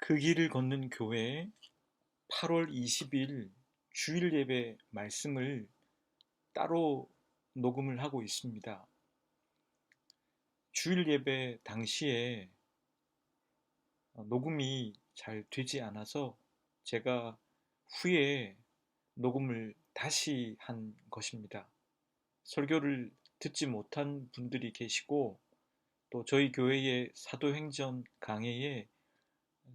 그 길을 걷는 교회 8월 20일 주일 예배 말씀을 따로 녹음을 하고 있습니다. 주일 예배 당시에 녹음이 잘 되지 않아서 제가 후에 녹음을 다시 한 것입니다. 설교를 듣지 못한 분들이 계시고 또 저희 교회의 사도행전 강해의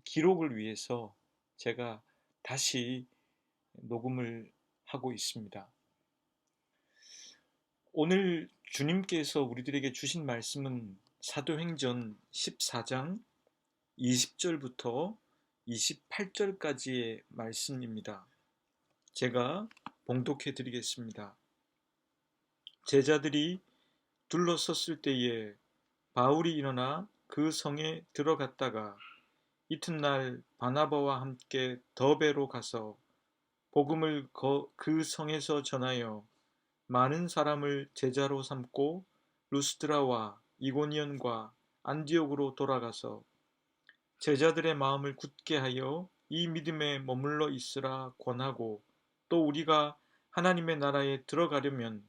기록을 위해서 제가 다시 녹음을 하고 있습니다. 오늘 주님께서 우리들에게 주신 말씀은 사도행전 14장 20절부터 28절까지의 말씀입니다. 제가 봉독해 드리겠습니다. 제자들이 둘러섰을 때에 바울이 일어나 그 성에 들어갔다가 이튿날 바나바와 함께 더베로 가서 복음을 그 성에서 전하여 많은 사람을 제자로 삼고 루스드라와 이고니온과 안디옥으로 돌아가서 제자들의 마음을 굳게 하여 이 믿음에 머물러 있으라 권하고, 또 우리가 하나님의 나라에 들어가려면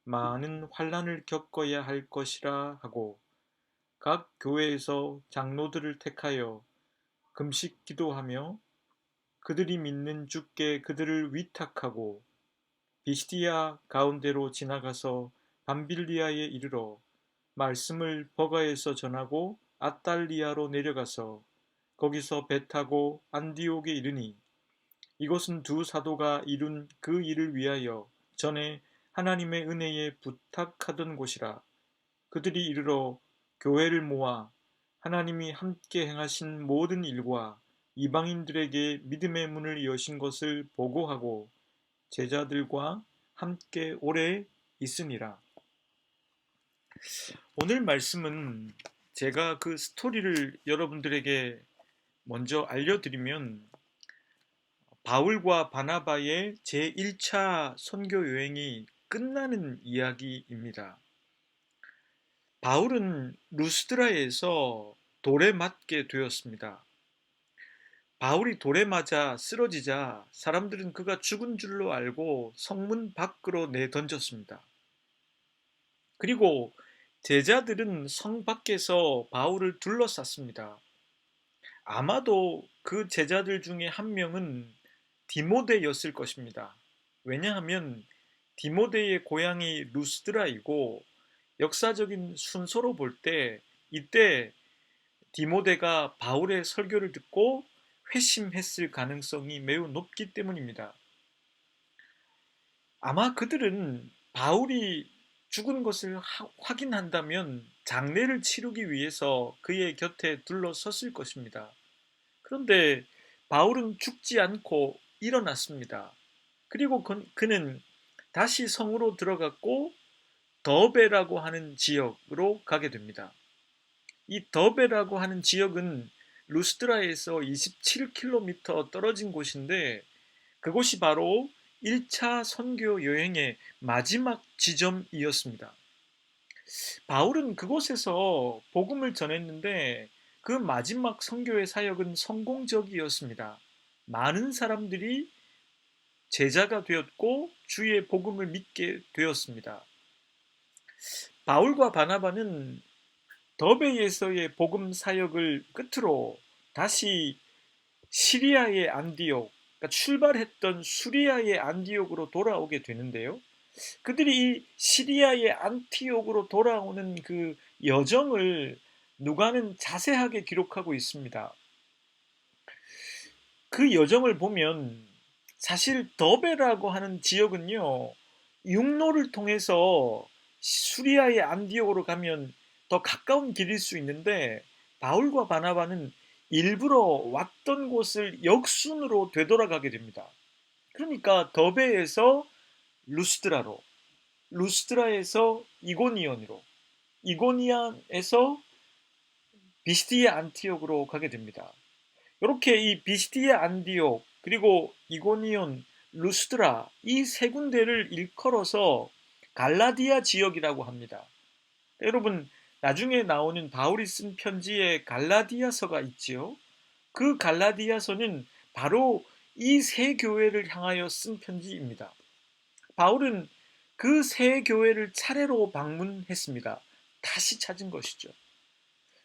많은 환난을 겪어야 할 것이라 하고, 각 교회에서 장로들을 택하여 금식 기도하며 그들이 믿는 주께 그들을 위탁하고, 비시디아 가운데로 지나가서 밤빌리아에 이르러 말씀을 버가에서 전하고 아탈리아로 내려가서 거기서 배 타고 안디옥에 이르니, 이곳은 두 사도가 이룬 그 일을 위하여 전에 하나님의 은혜에 부탁하던 곳이라. 그들이 이르러 교회를 모아 하나님이 함께 행하신 모든 일과 이방인들에게 믿음의 문을 여신 것을 보고하고 제자들과 함께 오래 있으니라. 오늘 말씀은 제가 그 스토리를 여러분들에게 먼저 알려드리면, 바울과 바나바의 제1차 선교 여행이 끝나는 이야기입니다. 바울은 루스드라에서 돌에 맞게 되었습니다. 바울이 돌에 맞아 쓰러지자 사람들은 그가 죽은 줄로 알고 성문 밖으로 내던졌습니다. 그리고 제자들은 성 밖에서 바울을 둘러쌌습니다. 아마도 그 제자들 중에 한 명은 디모데였을 것입니다. 왜냐하면 디모데의 고향이 루스드라이고, 역사적인 순서로 볼 때 이때 디모데가 바울의 설교를 듣고 회심했을 가능성이 매우 높기 때문입니다. 아마 그들은 바울이 죽은 것을 확인한다면 장례를 치르기 위해서 그의 곁에 둘러섰을 것입니다. 그런데 바울은 죽지 않고 일어났습니다. 그리고 그는 다시 성으로 들어갔고 더베라고 하는 지역으로 가게 됩니다. 이 더베라고 하는 지역은 루스드라에서 27km 떨어진 곳인데, 그곳이 바로 1차 선교 여행의 마지막 지점이었습니다. 바울은 그곳에서 복음을 전했는데 그 마지막 선교의 사역은 성공적이었습니다. 많은 사람들이 제자가 되었고 주의 복음을 믿게 되었습니다. 바울과 바나바는 더베에서의 복음 사역을 끝으로 다시 시리아의 안디옥, 그러니까 출발했던 수리아의 안디옥으로 돌아오게 되는데요. 그들이 이 시리아의 안티옥으로 돌아오는 그 여정을 누가는 자세하게 기록하고 있습니다. 그 여정을 보면 사실 더베라고 하는 지역은요, 육로를 통해서 수리아의 안디옥으로 가면 더 가까운 길일 수 있는데, 바울과 바나바는 일부러 왔던 곳을 역순으로 되돌아가게 됩니다. 그러니까 더베에서 루스드라로, 루스드라에서 이고니온으로, 이고니안에서 비시디아 안티옥으로 가게 됩니다. 이렇게 이 비시디아 안디옥 그리고 이고니온, 루스드라 이 세 군데를 일컬어서 갈라디아 지역이라고 합니다. 여러분, 나중에 나오는 바울이 쓴 편지에 갈라디아서가 있지요. 그 갈라디아서는 바로 이 세 교회를 향하여 쓴 편지입니다. 바울은 그 세 교회를 차례로 방문했습니다. 다시 찾은 것이죠.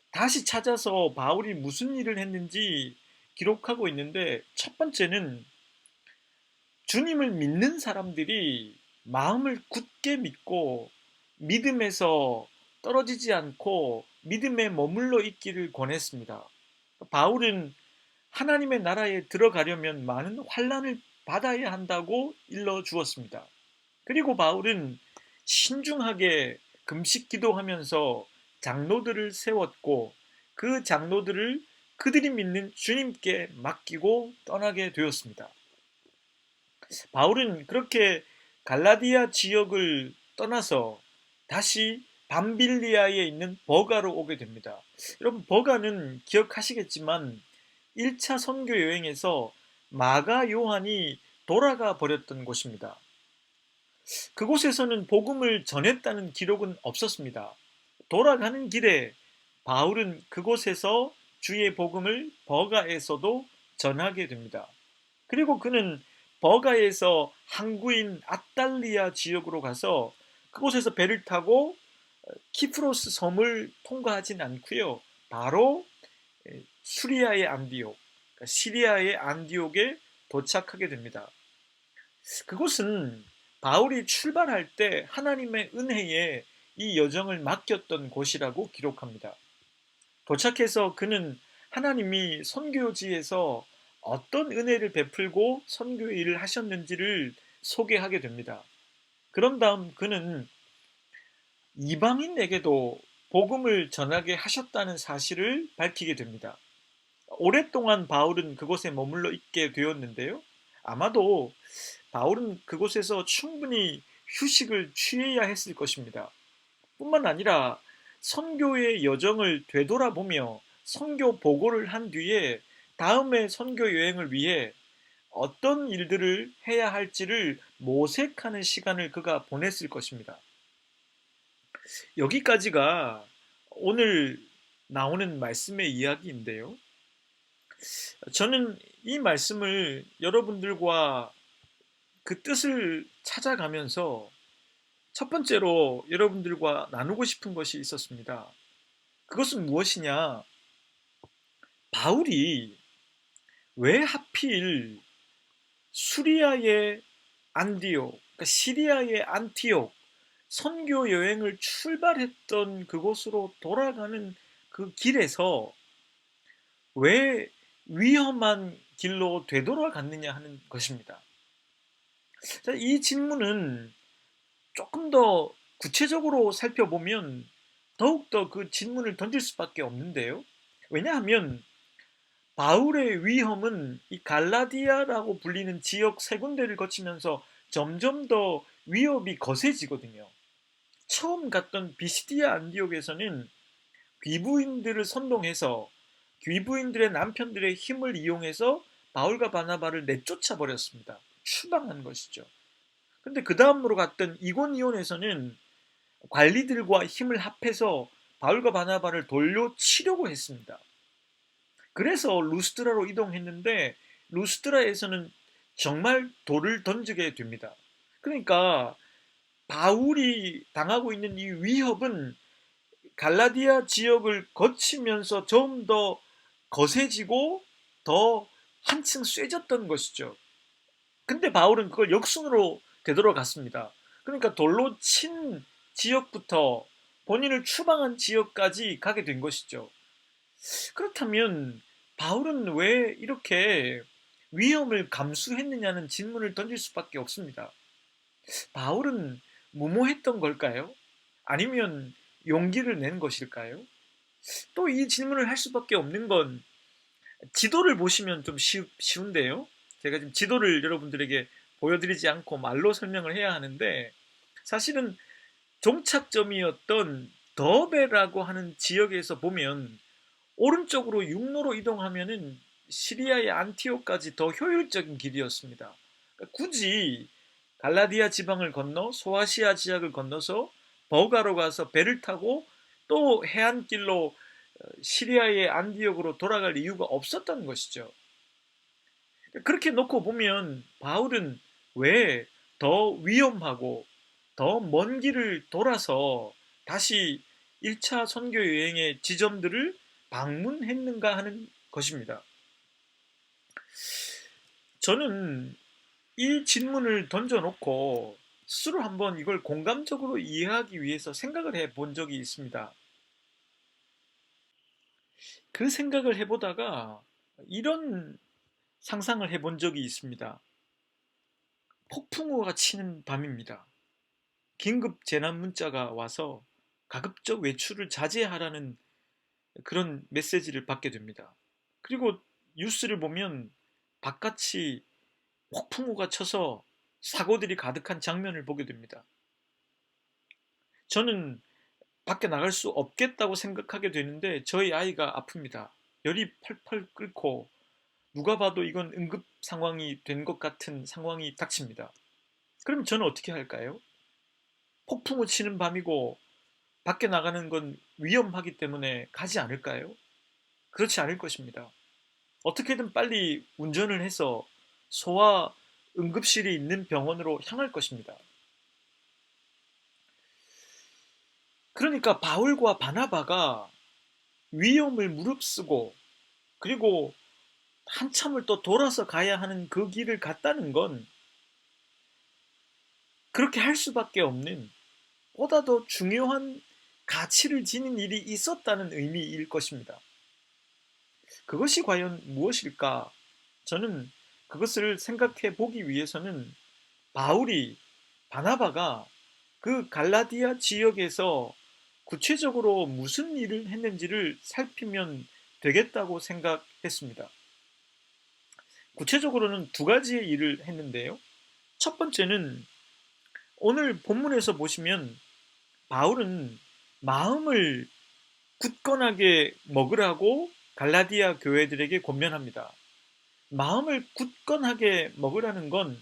다시 찾아서 바울이 무슨 일을 했는지 기록하고 있는데, 첫 번째는 주님을 믿는 사람들이 마음을 굳게 믿고 믿음에서 떨어지지 않고 믿음에 머물러 있기를 권했습니다. 바울은 하나님의 나라에 들어가려면 많은 환난을 받아야 한다고 일러 주었습니다. 그리고 바울은 신중하게 금식 기도하면서 장로들을 세웠고, 그 장로들을 그들이 믿는 주님께 맡기고 떠나게 되었습니다. 바울은 그렇게 갈라디아 지역을 떠나서 다시 밤빌리아에 있는 버가로 오게 됩니다. 여러분, 버가는 기억하시겠지만 1차 선교 여행에서 마가 요한이 돌아가 버렸던 곳입니다. 그곳에서는 복음을 전했다는 기록은 없었습니다. 돌아가는 길에 바울은 그곳에서 주의 복음을 버가에서도 전하게 됩니다. 그리고 그는 버가에서 항구인 아탈리아 지역으로 가서 그곳에서 배를 타고 키프로스 섬을 통과하진 않고요. 바로 수리아의 안디옥, 그러니까 시리아의 안디옥에 도착하게 됩니다. 그곳은 바울이 출발할 때 하나님의 은혜에 이 여정을 맡겼던 곳이라고 기록합니다. 도착해서 그는 하나님이 선교지에서 어떤 은혜를 베풀고 선교 일을 하셨는지를 소개하게 됩니다. 그런 다음 그는 이방인에게도 복음을 전하게 하셨다는 사실을 밝히게 됩니다. 오랫동안 바울은 그곳에 머물러 있게 되었는데요. 아마도 바울은 그곳에서 충분히 휴식을 취해야 했을 것입니다. 뿐만 아니라 선교의 여정을 되돌아보며 선교 보고를 한 뒤에 다음의 선교 여행을 위해 어떤 일들을 해야 할지를 모색하는 시간을 그가 보냈을 것입니다. 여기까지가 오늘 나오는 말씀의 이야기인데요. 저는 이 말씀을 여러분들과 그 뜻을 찾아가면서 첫 번째로 여러분들과 나누고 싶은 것이 있었습니다. 그것은 무엇이냐? 바울이 왜 하필 수리아의 안디옥, 그러니까 시리아의 안티옥 선교 여행을 출발했던 그곳으로 돌아가는 그 길에서 왜 위험한 길로 되돌아갔느냐 하는 것입니다. 자, 이 질문은 조금 더 구체적으로 살펴보면 더욱더 그 질문을 던질 수밖에 없는데요. 왜냐하면 바울의 위험은 이 갈라디아라고 불리는 지역 세 군데를 거치면서 점점 더 위협이 거세지거든요. 처음 갔던 비시디아 안디옥에서는 귀부인들을 선동해서 귀부인들의 남편들의 힘을 이용해서 바울과 바나바를 내쫓아 버렸습니다. 추방한 것이죠. 근데 그 다음으로 갔던 이고니온에서는 관리들과 힘을 합해서 바울과 바나바를 돌려치려고 했습니다. 그래서 루스드라로 이동했는데 루스드라에서는 정말 돌을 던지게 됩니다. 그러니까 바울이 당하고 있는 이 위협은 갈라디아 지역을 거치면서 좀 더 거세지고 더 한층 쇠졌던 것이죠. 근데 바울은 그걸 역순으로 되돌아갔습니다. 그러니까 돌로 친 지역부터 본인을 추방한 지역까지 가게 된 것이죠. 그렇다면 바울은 왜 이렇게 위험을 감수했느냐는 질문을 던질 수밖에 없습니다. 바울은 무모했던 걸까요? 아니면 용기를 낸 것일까요? 또 이 질문을 할 수밖에 없는 건 지도를 보시면 좀 쉬운데요. 제가 지금 지도를 여러분들에게 보여드리지 않고 말로 설명을 해야 하는데, 사실은 종착점이었던 더베라고 하는 지역에서 보면 오른쪽으로 육로로 이동하면은 시리아의 안티오까지 더 효율적인 길이었습니다. 그러니까 굳이 갈라디아 지방을 건너 소아시아 지역을 건너서 버가로 가서 배를 타고 또 해안길로 시리아의 안디옥으로 돌아갈 이유가 없었다는 것이죠. 그렇게 놓고 보면 바울은 왜 더 위험하고 더 먼 길을 돌아서 다시 1차 선교 여행의 지점들을 방문했는가 하는 것입니다. 저는 이 질문을 던져놓고 스스로 한번 이걸 공감적으로 이해하기 위해서 생각을 해본 적이 있습니다. 그 생각을 해보다가 이런 상상을 해본 적이 있습니다. 폭풍우가 치는 밤입니다. 긴급 재난 문자가 와서 가급적 외출을 자제하라는 그런 메시지를 받게 됩니다. 그리고 뉴스를 보면 바깥이 폭풍우가 쳐서 사고들이 가득한 장면을 보게 됩니다. 저는 밖에 나갈 수 없겠다고 생각하게 되는데 저희 아이가 아픕니다. 열이 펄펄 끓고 누가 봐도 이건 응급 상황이 된 것 같은 상황이 닥칩니다. 그럼 저는 어떻게 할까요? 폭풍우 치는 밤이고 밖에 나가는 건 위험하기 때문에 가지 않을까요? 그렇지 않을 것입니다. 어떻게든 빨리 운전을 해서 소아 응급실이 있는 병원으로 향할 것입니다. 그러니까 바울과 바나바가 위험을 무릅쓰고 그리고 한참을 또 돌아서 가야 하는 그 길을 갔다는 건 그렇게 할 수밖에 없는 보다 더 중요한 가치를 지닌 일이 있었다는 의미일 것입니다. 그것이 과연 무엇일까? 저는 그것을 생각해 보기 위해서는 바울이, 바나바가 그 갈라디아 지역에서 구체적으로 무슨 일을 했는지를 살피면 되겠다고 생각했습니다. 구체적으로는 두 가지의 일을 했는데요. 첫 번째는 오늘 본문에서 보시면 바울은 마음을 굳건하게 먹으라고 갈라디아 교회들에게 권면합니다. 마음을 굳건하게 먹으라는 건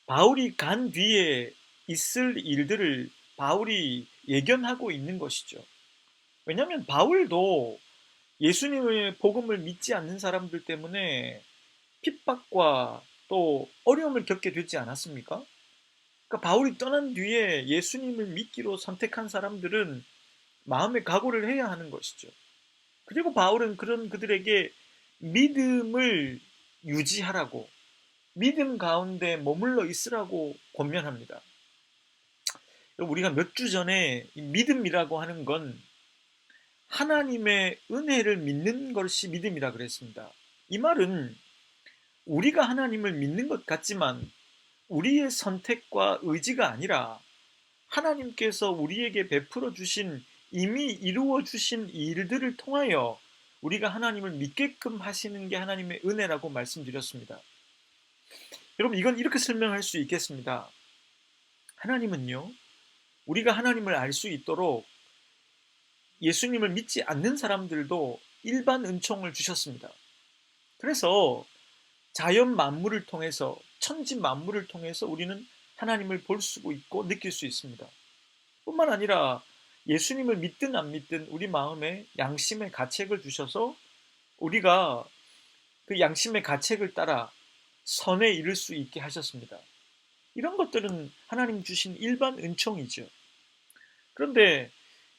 바울이 간 뒤에 있을 일들을 바울이 예견하고 있는 것이죠. 왜냐하면 바울도 예수님의 복음을 믿지 않는 사람들 때문에 핍박과 또 어려움을 겪게 되지 않았습니까? 그러니까 바울이 떠난 뒤에 예수님을 믿기로 선택한 사람들은 마음의 각오를 해야 하는 것이죠. 그리고 바울은 그런 그들에게 믿음을 유지하라고, 믿음 가운데 머물러 있으라고 권면합니다. 우리가 몇 주 전에 믿음이라고 하는 건 하나님의 은혜를 믿는 것이 믿음이라 그랬습니다. 이 말은 우리가 하나님을 믿는 것 같지만 우리의 선택과 의지가 아니라 하나님께서 우리에게 베풀어 주신 이미 이루어 주신 일들을 통하여 우리가 하나님을 믿게끔 하시는 게 하나님의 은혜라고 말씀드렸습니다. 여러분, 이건 이렇게 설명할 수 있겠습니다. 하나님은요, 우리가 하나님을 알 수 있도록 예수님을 믿지 않는 사람들도 일반 은총을 주셨습니다. 그래서 자연 만물을 통해서, 천지 만물을 통해서 우리는 하나님을 볼 수 있고 느낄 수 있습니다. 뿐만 아니라 예수님을 믿든 안 믿든 우리 마음에 양심의 가책을 주셔서 우리가 그 양심의 가책을 따라 선에 이를 수 있게 하셨습니다. 이런 것들은 하나님 주신 일반 은총이죠. 그런데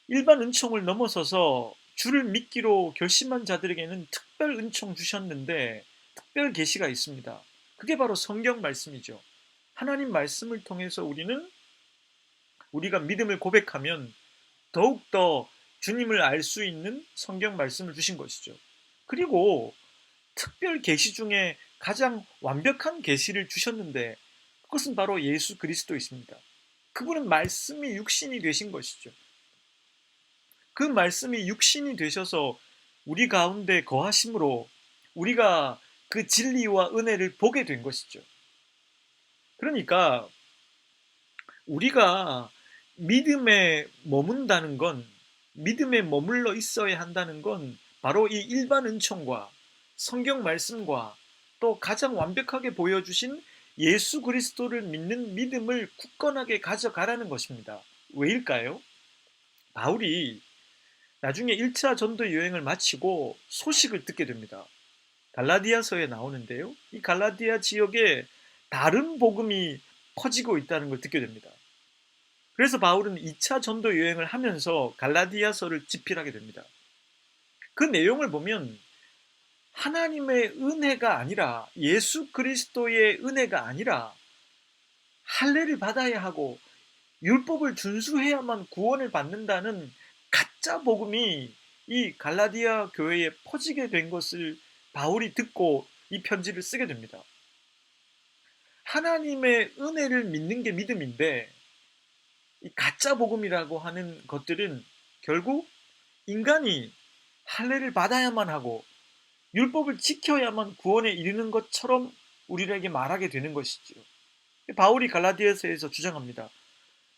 일반 은총을 넘어서서 주를 믿기로 결심한 자들에게는 특별 은총 주셨는데 특별 계시가 있습니다. 그게 바로 성경 말씀이죠. 하나님 말씀을 통해서 우리가 믿음을 고백하면 더욱더 주님을 알 수 있는 성경 말씀을 주신 것이죠. 그리고 특별 계시 중에 가장 완벽한 계시를 주셨는데 그것은 바로 예수 그리스도이십니다. 그분은 말씀이 육신이 되신 것이죠. 그 말씀이 육신이 되셔서 우리 가운데 거하심으로 우리가 그 진리와 은혜를 보게 된 것이죠. 그러니까 우리가 믿음에 머문다는 건, 믿음에 머물러 있어야 한다는 건 바로 이 일반 은총과 성경 말씀과 또 가장 완벽하게 보여주신 예수 그리스도를 믿는 믿음을 굳건하게 가져가라는 것입니다. 왜일까요? 바울이 나중에 1차 전도 여행을 마치고 소식을 듣게 됩니다. 갈라디아서에 나오는데요. 이 갈라디아 지역에 다른 복음이 퍼지고 있다는 걸 듣게 됩니다. 그래서 바울은 2차 전도 여행을 하면서 갈라디아서를 집필하게 됩니다. 그 내용을 보면 하나님의 은혜가 아니라, 예수 그리스도의 은혜가 아니라 할례를 받아야 하고 율법을 준수해야만 구원을 받는다는 가짜 복음이 이 갈라디아 교회에 퍼지게 된 것을 바울이 듣고 이 편지를 쓰게 됩니다. 하나님의 은혜를 믿는 게 믿음인데, 이 가짜 복음이라고 하는 것들은 결국 인간이 할례를 받아야만 하고 율법을 지켜야만 구원에 이르는 것처럼 우리에게 말하게 되는 것이지요. 바울이 갈라디아서에서 주장합니다.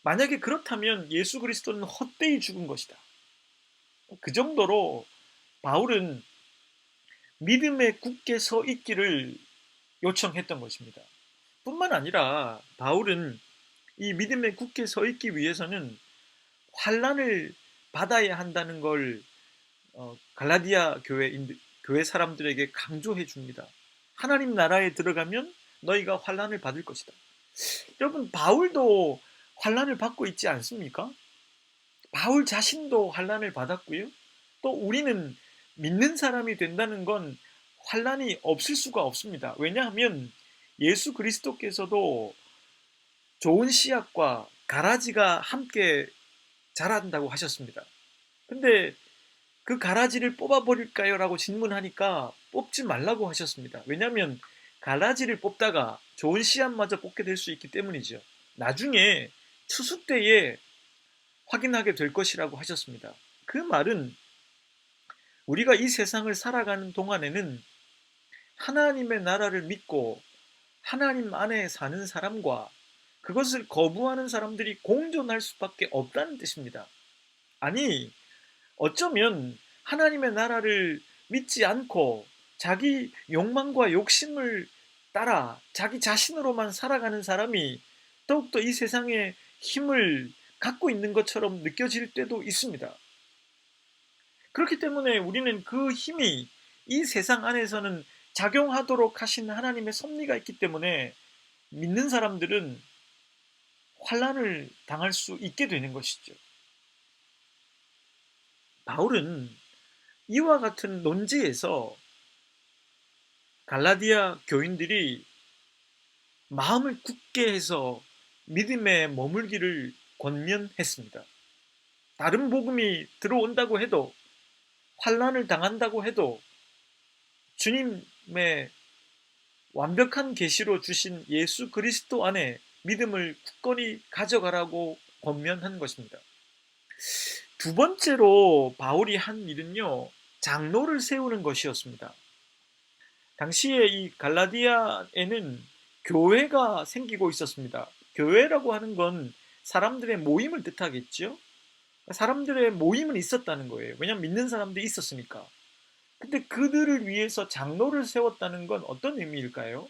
만약에 그렇다면 예수 그리스도는 헛되이 죽은 것이다. 그 정도로 바울은 믿음에 굳게 서 있기를 요청했던 것입니다. 뿐만 아니라 바울은 이 믿음에 굳게 서 있기 위해서는 환난을 받아야 한다는 걸 갈라디아 교회 사람들에게 강조해 줍니다. 하나님 나라에 들어가면 너희가 환난을 받을 것이다. 여러분, 바울도 환난을 받고 있지 않습니까? 바울 자신도 환난을 받았고요. 또 우리는 믿는 사람이 된다는 건 환난이 없을 수가 없습니다. 왜냐하면 예수 그리스도께서도 좋은 씨앗과 가라지가 함께 자란다고 하셨습니다. 근데 그 가라지를 뽑아버릴까요? 라고 질문하니까 뽑지 말라고 하셨습니다. 왜냐하면 가라지를 뽑다가 좋은 씨앗마저 뽑게 될 수 있기 때문이죠. 나중에 추수 때에 확인하게 될 것이라고 하셨습니다. 그 말은 우리가 이 세상을 살아가는 동안에는 하나님의 나라를 믿고 하나님 안에 사는 사람과 그것을 거부하는 사람들이 공존할 수밖에 없다는 뜻입니다. 아니, 어쩌면 하나님의 나라를 믿지 않고 자기 욕망과 욕심을 따라 자기 자신으로만 살아가는 사람이 더욱더 이 세상에 힘을 갖고 있는 것처럼 느껴질 때도 있습니다. 그렇기 때문에 우리는 그 힘이 이 세상 안에서는 작용하도록 하신 하나님의 섭리가 있기 때문에 믿는 사람들은 환난을 당할 수 있게 되는 것이죠. 바울은 이와 같은 논지에서 갈라디아 교인들이 마음을 굳게 해서 믿음에 머물기를 권면했습니다. 다른 복음이 들어온다고 해도, 환난을 당한다고 해도 주님의 완벽한 계시로 주신 예수 그리스도 안에 믿음을 굳건히 가져가라고 권면한 것입니다. 두 번째로 바울이 한 일은요, 장로를 세우는 것이었습니다. 당시에 이 갈라디아에는 교회가 생기고 있었습니다. 교회라고 하는 건 사람들의 모임을 뜻하겠죠? 사람들의 모임은 있었다는 거예요. 왜냐하면 믿는 사람들이 있었으니까. 근데 그들을 위해서 장로를 세웠다는 건 어떤 의미일까요?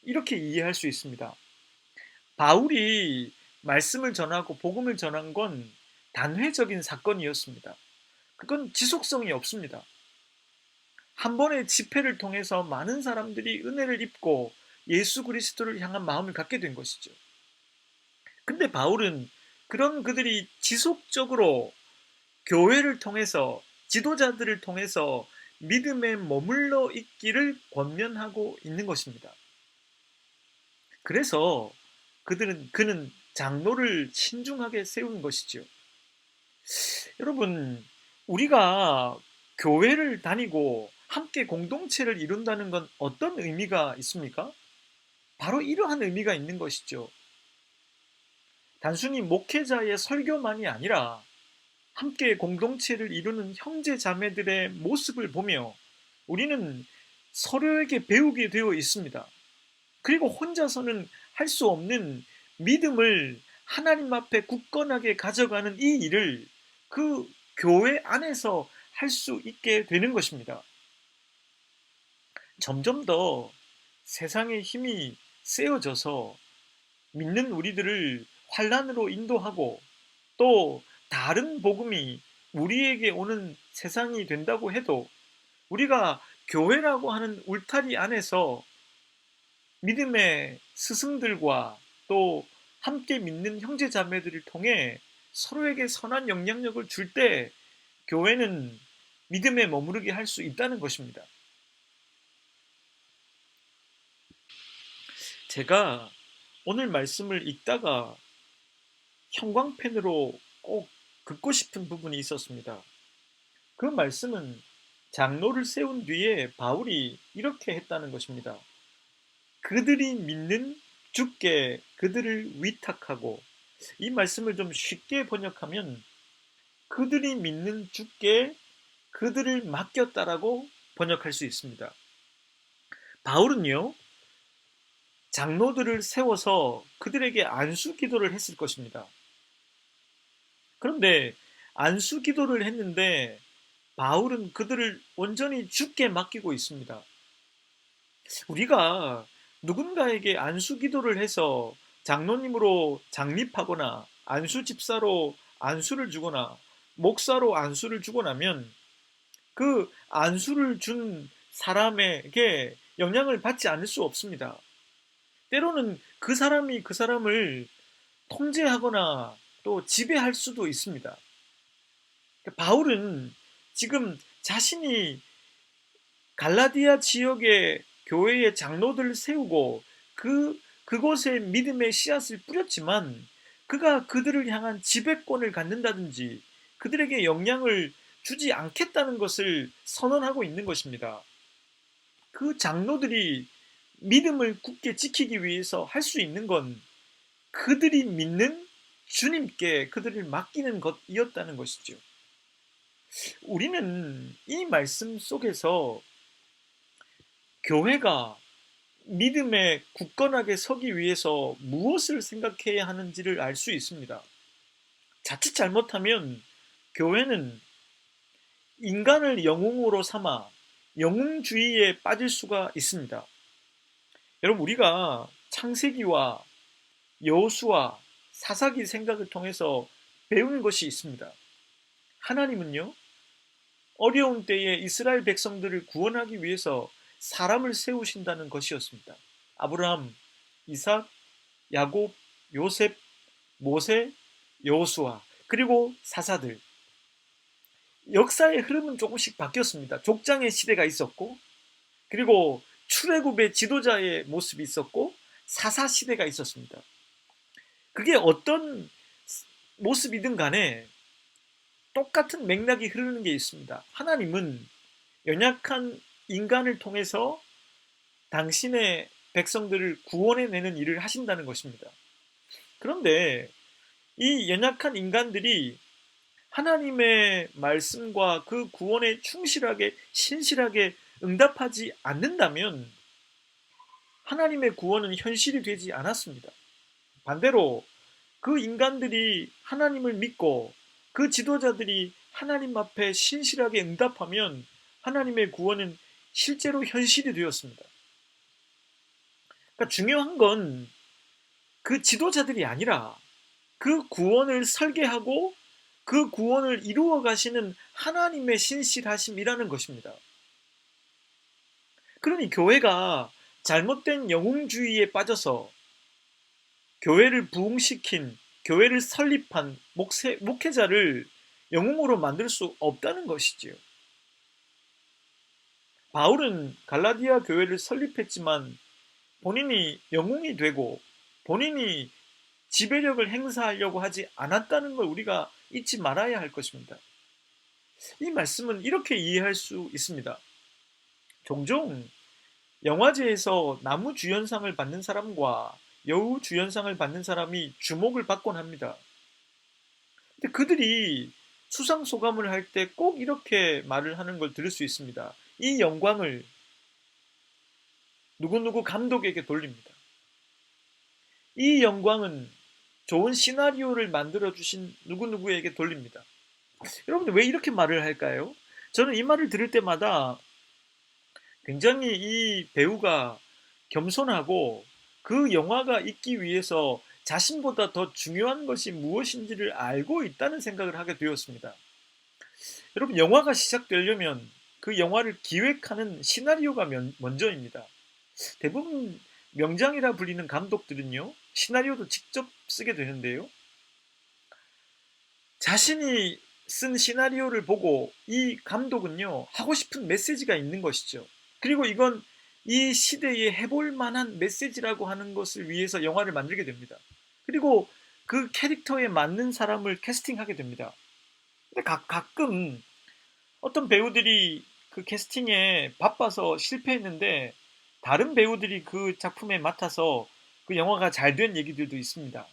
이렇게 이해할 수 있습니다. 바울이 말씀을 전하고 복음을 전한 건 단회적인 사건이었습니다. 그건 지속성이 없습니다. 한 번의 집회를 통해서 많은 사람들이 은혜를 입고 예수 그리스도를 향한 마음을 갖게 된 것이죠. 근데 바울은 그런 그들이 지속적으로 교회를 통해서, 지도자들을 통해서 믿음에 머물러 있기를 권면하고 있는 것입니다. 그래서 그는 장로를 신중하게 세운 것이죠. 여러분, 우리가 교회를 다니고 함께 공동체를 이룬다는 건 어떤 의미가 있습니까? 바로 이러한 의미가 있는 것이죠. 단순히 목회자의 설교만이 아니라 함께 공동체를 이루는 형제 자매들의 모습을 보며 우리는 서로에게 배우게 되어 있습니다. 그리고 혼자서는 할 수 없는 믿음을 하나님 앞에 굳건하게 가져가는 이 일을 그 교회 안에서 할 수 있게 되는 것입니다. 점점 더 세상의 힘이 세어져서 믿는 우리들을 환난으로 인도하고 또 다른 복음이 우리에게 오는 세상이 된다고 해도 우리가 교회라고 하는 울타리 안에서 믿음의 스승들과 또 함께 믿는 형제 자매들을 통해 서로에게 선한 영향력을 줄 때 교회는 믿음에 머무르게 할 수 있다는 것입니다. 제가 오늘 말씀을 읽다가 형광펜으로 꼭 긋고 싶은 부분이 있었습니다. 그 말씀은 장로를 세운 뒤에 바울이 이렇게 했다는 것입니다. 그들이 믿는 주께 그들을 위탁하고, 이 말씀을 좀 쉽게 번역하면 그들이 믿는 주께 그들을 맡겼다라고 번역할 수 있습니다. 바울은요, 장로들을 세워서 그들에게 안수 기도를 했을 것입니다. 그런데 안수 기도를 했는데 바울은 그들을 온전히 주께 맡기고 있습니다. 우리가 누군가에게 안수 기도를 해서 장로님으로 장립하거나 안수 집사로 안수를 주거나 목사로 안수를 주고 나면 그 안수를 준 사람에게 영향을 받지 않을 수 없습니다. 때로는 그 사람이 그 사람을 통제하거나 또 지배할 수도 있습니다. 바울은 지금 자신이 갈라디아 지역의 교회의 장로들을 세우고 그곳에 믿음의 씨앗을 뿌렸지만 그가 그들을 향한 지배권을 갖는다든지 그들에게 영향을 주지 않겠다는 것을 선언하고 있는 것입니다. 그 장로들이 믿음을 굳게 지키기 위해서 할 수 있는 건 그들이 믿는 주님께 그들을 맡기는 것이었다는 것이죠. 우리는 이 말씀 속에서 교회가 믿음에 굳건하게 서기 위해서 무엇을 생각해야 하는지를 알 수 있습니다. 자칫 잘못하면 교회는 인간을 영웅으로 삼아 영웅주의에 빠질 수가 있습니다. 여러분, 우리가 창세기와 여호수아, 사사기 생각을 통해서 배우는 것이 있습니다. 하나님은요, 어려운 때에 이스라엘 백성들을 구원하기 위해서 사람을 세우신다는 것이었습니다. 아브라함, 이삭, 야곱, 요셉, 모세, 여호수아, 그리고 사사들. 역사의 흐름은 조금씩 바뀌었습니다. 족장의 시대가 있었고, 그리고 출애굽의 지도자의 모습이 있었고, 사사 시대가 있었습니다. 그게 어떤 모습이든 간에 똑같은 맥락이 흐르는 게 있습니다. 하나님은 연약한 인간을 통해서 당신의 백성들을 구원해내는 일을 하신다는 것입니다. 그런데 이 연약한 인간들이 하나님의 말씀과 그 구원에 충실하게 신실하게 응답하지 않는다면 하나님의 구원은 현실이 되지 않았습니다. 반대로 그 인간들이 하나님을 믿고 그 지도자들이 하나님 앞에 신실하게 응답하면 하나님의 구원은 실제로 현실이 되었습니다. 그러니까 중요한 건 그 지도자들이 아니라 그 구원을 설계하고 그 구원을 이루어 가시는 하나님의 신실하심이라는 것입니다. 그러니 교회가 잘못된 영웅주의에 빠져서 교회를 부흥시킨, 교회를 설립한 목회자를 영웅으로 만들 수 없다는 것이지요. 바울은 갈라디아 교회를 설립했지만 본인이 영웅이 되고 본인이 지배력을 행사하려고 하지 않았다는 걸 우리가 잊지 말아야 할 것입니다. 이 말씀은 이렇게 이해할 수 있습니다. 종종 영화제에서 나무 주연상을 받는 사람과 여우 주연상을 받는 사람이 주목을 받곤 합니다. 근데 그들이 수상 소감을 할 때 꼭 이렇게 말을 하는 걸 들을 수 있습니다. 이 영광을 누구누구 감독에게 돌립니다. 이 영광은 좋은 시나리오를 만들어주신 누구누구에게 돌립니다. 여러분들 왜 이렇게 말을 할까요? 저는 이 말을 들을 때마다 굉장히 이 배우가 겸손하고 그 영화가 있기 위해서 자신보다 더 중요한 것이 무엇인지를 알고 있다는 생각을 하게 되었습니다. 여러분, 영화가 시작되려면 그 영화를 기획하는 시나리오가 먼저입니다. 대부분 명장이라 불리는 감독들은요, 시나리오도 직접 쓰게 되는데요. 자신이 쓴 시나리오를 보고 이 감독은요, 하고 싶은 메시지가 있는 것이죠. 그리고 이건 이 시대에 해볼 만한 메시지라고 하는 것을 위해서 영화를 만들게 됩니다. 그리고 그 캐릭터에 맞는 사람을 캐스팅하게 됩니다. 근데 가끔 어떤 배우들이 그 캐스팅에 바빠서 실패했는데 다른 배우들이 그 작품에 맡아서 그 영화가 잘 된 얘기들도 있습니다.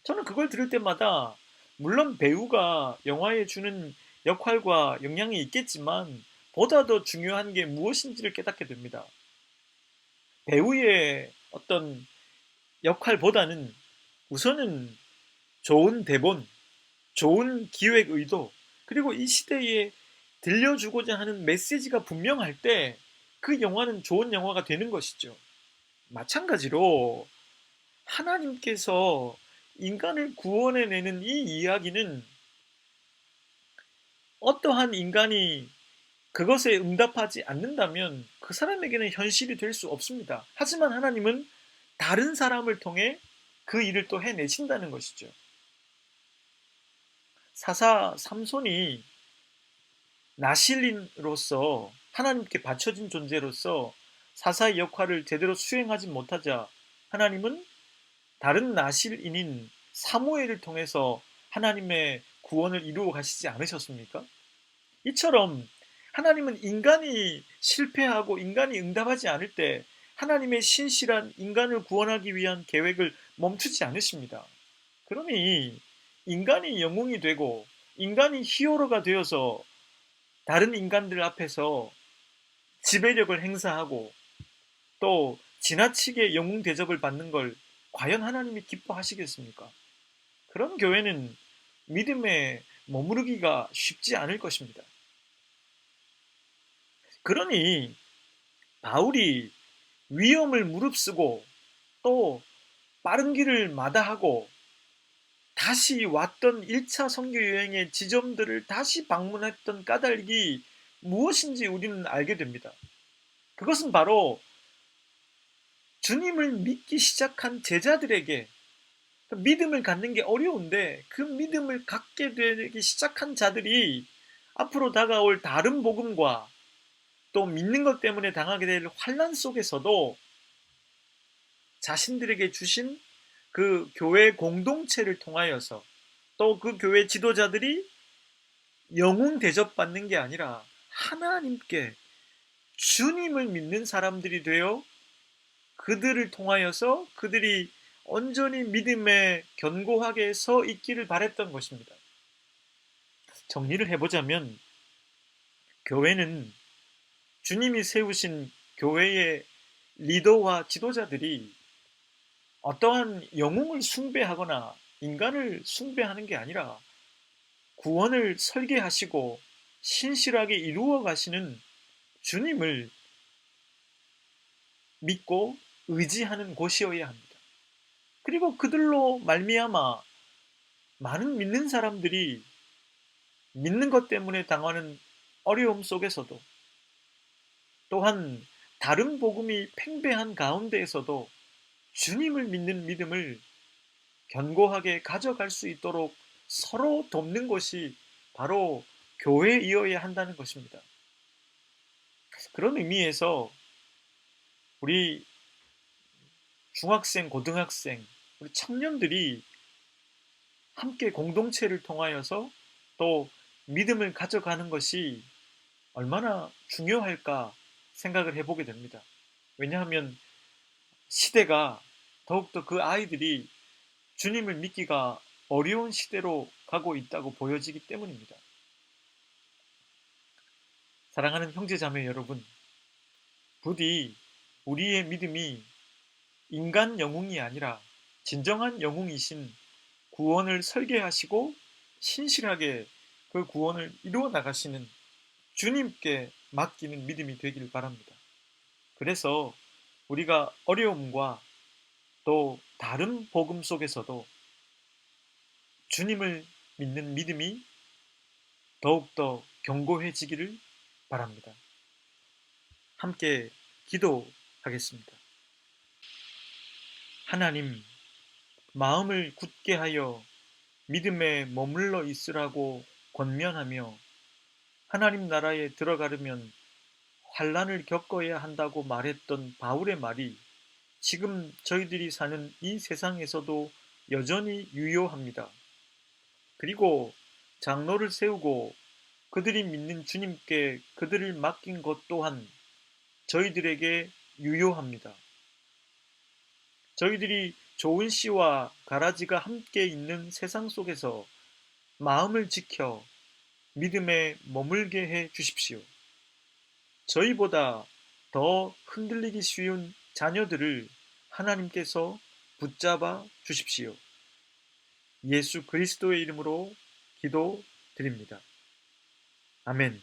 저는 그걸 들을 때마다 물론 배우가 영화에 주는 역할과 영향이 있겠지만 보다 더 중요한 게 무엇인지를 깨닫게 됩니다. 배우의 어떤 역할보다는 우선은 좋은 대본, 좋은 기획 의도, 그리고 이 시대에 들려주고자 하는 메시지가 분명할 때 그 영화는 좋은 영화가 되는 것이죠. 마찬가지로 하나님께서 인간을 구원해내는 이 이야기는 어떠한 인간이 그것에 응답하지 않는다면 그 사람에게는 현실이 될 수 없습니다. 하지만 하나님은 다른 사람을 통해 그 일을 또 해내신다는 것이죠. 사사 삼손이 나실인으로서 하나님께 바쳐진 존재로서 사사의 역할을 제대로 수행하지 못하자 하나님은 다른 나실인인 사무엘을 통해서 하나님의 구원을 이루어 가시지 않으셨습니까? 이처럼 하나님은 인간이 실패하고 인간이 응답하지 않을 때 하나님의 신실한 인간을 구원하기 위한 계획을 멈추지 않으십니다. 그러니 인간이 영웅이 되고 인간이 히어로가 되어서 다른 인간들 앞에서 지배력을 행사하고 또 지나치게 영웅 대접을 받는 걸 과연 하나님이 기뻐하시겠습니까? 그런 교회는 믿음에 머무르기가 쉽지 않을 것입니다. 그러니 바울이 위험을 무릅쓰고 또 빠른 길을 마다하고 다시 왔던 1차 선교 여행의 지점들을 다시 방문했던 까닭이 무엇인지 우리는 알게 됩니다. 그것은 바로 주님을 믿기 시작한 제자들에게 믿음을 갖는 게 어려운데 그 믿음을 갖게 되기 시작한 자들이 앞으로 다가올 다른 복음과 또 믿는 것 때문에 당하게 될 환난 속에서도 자신들에게 주신 그 교회 공동체를 통하여서 또 그 교회 지도자들이 영웅 대접받는 게 아니라 하나님께 주님을 믿는 사람들이 되어 그들을 통하여서 그들이 온전히 믿음에 견고하게 서 있기를 바랬던 것입니다. 정리를 해보자면 교회는 주님이 세우신 교회의 리더와 지도자들이 어떠한 영웅을 숭배하거나 인간을 숭배하는 게 아니라 구원을 설계하시고 신실하게 이루어 가시는 주님을 믿고 의지하는 곳이어야 합니다. 그리고 그들로 말미암아 많은 믿는 사람들이 믿는 것 때문에 당하는 어려움 속에서도 또한 다른 복음이 팽배한 가운데에서도 주님을 믿는 믿음을 견고하게 가져갈 수 있도록 서로 돕는 것이 바로 교회이어야 한다는 것입니다. 그런 의미에서 우리 중학생, 고등학생, 우리 청년들이 함께 공동체를 통하여서 또 믿음을 가져가는 것이 얼마나 중요할까 생각을 해보게 됩니다. 왜냐하면 시대가 더욱더 그 아이들이 주님을 믿기가 어려운 시대로 가고 있다고 보여지기 때문입니다. 사랑하는 형제자매 여러분, 부디 우리의 믿음이 인간 영웅이 아니라 진정한 영웅이신 구원을 설계하시고 신실하게 그 구원을 이루어 나가시는 주님께 맡기는 믿음이 되길 바랍니다. 그래서 우리가 어려움과 또 다른 복음 속에서도 주님을 믿는 믿음이 더욱더 견고해지기를 바랍니다. 함께 기도하겠습니다. 하나님, 마음을 굳게 하여 믿음에 머물러 있으라고 권면하며 하나님 나라에 들어가려면 환난을 겪어야 한다고 말했던 바울의 말이 지금 저희들이 사는 이 세상에서도 여전히 유효합니다. 그리고 장로를 세우고 그들이 믿는 주님께 그들을 맡긴 것 또한 저희들에게 유효합니다. 저희들이 좋은 씨와 가라지가 함께 있는 세상 속에서 마음을 지켜 믿음에 머물게 해 주십시오. 저희보다 더 흔들리기 쉬운 자녀들을 하나님께서 붙잡아 주십시오. 예수 그리스도의 이름으로 기도드립니다. 아멘.